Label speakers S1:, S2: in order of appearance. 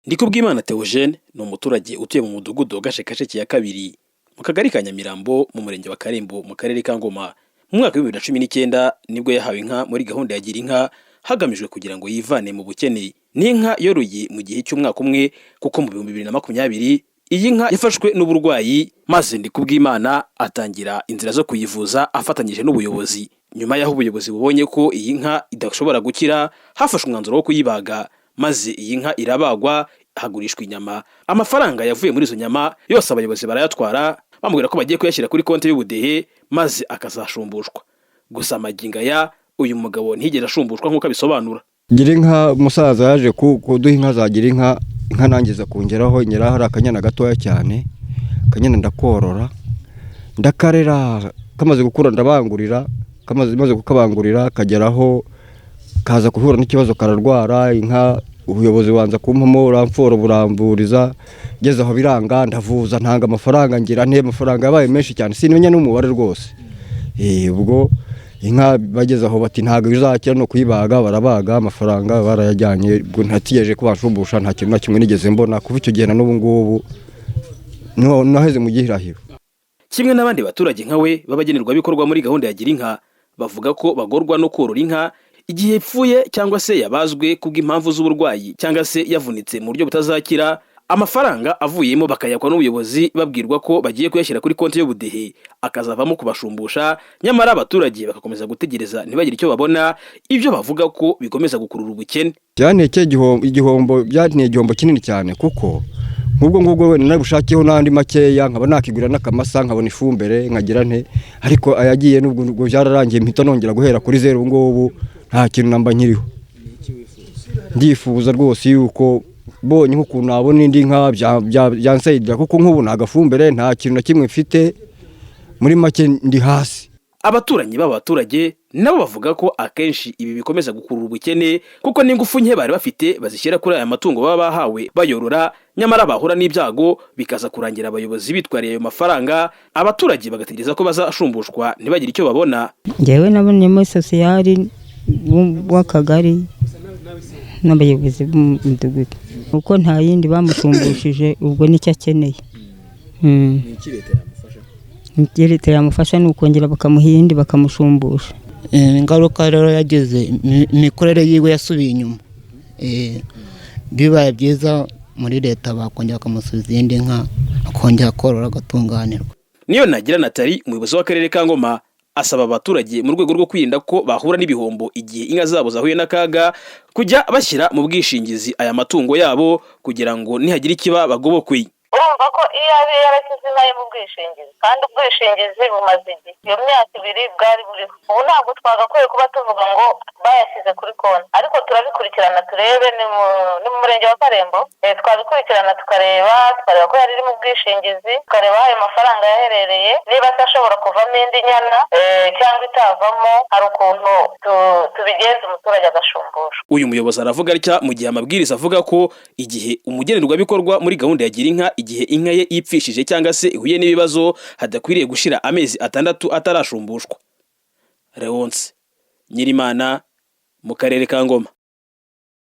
S1: Ndikubwimana Theogene ni umuturage utuye mu mudugudu wa Gashekasheke ya kabiri mu kagari ka Nyamirambo mu murenge wa Karembo mu karere ka Ngoma. Mu mwaka wa 2019 nibwo yahawe inka muri gahunda ya Gira inka hagamijwe kugira ngo yivane mu bukene. Ni inka yoroye mu gihe cy'umwaka umwe kuko mu 2020 iyi nka yafashwe n'uburwayi, maze Ndikubwimana atangira inzira zo kuyivuza afatanyije n'ubuyobozi. Nyuma y'aho ubuyobozi bubonye ko iyi nka idashobora gukira, hafashwe umwanzuro wo kuyibaga, maze iyi nka irabagwa hagurishwa inyama. Amafaranga yavuye muri izo nyama yose abayobozi barayatwara, bamubwira ko bagiye kuyashyira kuri konti y'ubudehe maze akazashumbushwa. Gusa amaginga ya uyu mugabo ntigera ashumbushwa nk'uko abisobanura.
S2: Gira inka musaza yaje kuduha inka za Gira inka, inka nangiza kongeraho nyira hari akanyana gatoya cyane, akanyana ndakorora ndakarera, kamaze gukura ndabangurira, maze kukabangurira kageraho kaza kuhura n'ikibazo kararwara. Inka ubuyobozi banza kumpamo uramforo buramburiza, geze aho biranga ndavuza ntanga amafaranga, ngira nte amafaranga yabaye menshi cyane sinimenya n'umubare rwose. Ubwo inka bageze aho bati ntago bizakira no kuyibaga, barabaga amafaranga barayajyanye. Ubwo ntatiyeje ko bashumbusha, nta kintu na kimwe nigeze mbona kuva icyo gihe na n'ubu ngubu naheze mu gihirahiro.
S1: Kimwe n'abandi baturage nkawe babagenerwa bikorwa muri gahunda ya Gira inka, bavuga ko bagorwa no korora inka igihe ipfuye cyangwa se yabazwe kubw'impamvu z'uburwayi cyangwa se yavunitse mu buryo butazakira. Amafaranga avuyemo bakayakwa n'ubuyobozi babwirwa ko bagiye kuyashyira kuri konti y'ubudehe akazavamo kubashumbusha, nyamara abaturage bagakomeza gutegereza ntibagire icyo babona, ibyo bavuga ko bikomeza gukurura ubukene.
S2: Byanteye igihombo kinini cyane, kuko ngubwo wenda nabushakiyeho n'andi makeya nkaba nakigura n'akamasa nkabona ifumbire nkagira nte, ariko ayagiye n'ubwo byararangiye mpita nongera guhera kuri zero. Ngubu nta kintu namba nkiriho. Ndifuza rwose yuko bonye nk'ukuntu nabona indi nka byansayidira, kuko nk'ubu nta gafumbire nta kintu na kimwe mfite, muri make ndi hasi.
S1: Abaturanyi b'abaturage nabo bavuga ko akenshi ibi bikomeza gukurura ubukene, kuko n'ingufu nke bari bafite bazishyira kuri aya matungo baba bahawe bayorora, nyamara bahura n'ibyago bikaza kurangira abayobozi bitwariye ayo mafaranga, abaturage bagategereza ko bazashumbushwa ntibagire icyo babona.
S3: Ngewe nabonyemo sosiyali w'akagari n'abayobozi b'umudugudu, uko nta yindi bamusumbushije, ubwo nicyo akeneye. Leta yamufasha n'ukongera bakamuha iyindi bakamushumbusha.
S4: Ingaruka rero yageze imikorere yiwe yasubiye inyuma. Bibaye byiza muri leta bakongera bakamusubiza iyindi nka akongera korora agatunganirwa.
S1: Niyonagira Nathalie, umuyobozi w'akarere ka Ngoma, asaba abaturage mu rwego rwo kwirinda ko bahura n'ibihombo igihe inka zabo zahuye n'akaga, kujya bashyira mu bwishingizi aya matungo yabo kugira ngo nihagira ikiba bagobokwe.
S5: Urumva ko iyo ari yarashyize inka mu bwishingizi, kandi ubwishingizi bumaze igihe, iyo myaka 2 bwari buriho. Ubu ntabwo twagakwiye kuba tuvuga ngo bayashyize kuri konti, ariko turabikurikirana turebe. Ni mu murenge wa Karembo, twabikurikirana tukareba ko yari iri mu bwishingizi, tukareba ayo mafaranga yaherereye, niba atashobora kuvamo indi nyana cyangwa itavamo, hari ukuntu tubigenza umuturage agashumbushwa.
S1: Uyu muyobozi aravuga atya mu gihe amabwiriza avuga ko igihe umugenerwabikorwa muri gahunda ya Gira inka, igihe inka ye yipfishije cyangwa se ihuye n'ibibazo, hadakwiriye gushira amezi 6 atarashumbushwa. Leonce Nyirimana, mu karere ka Ngoma.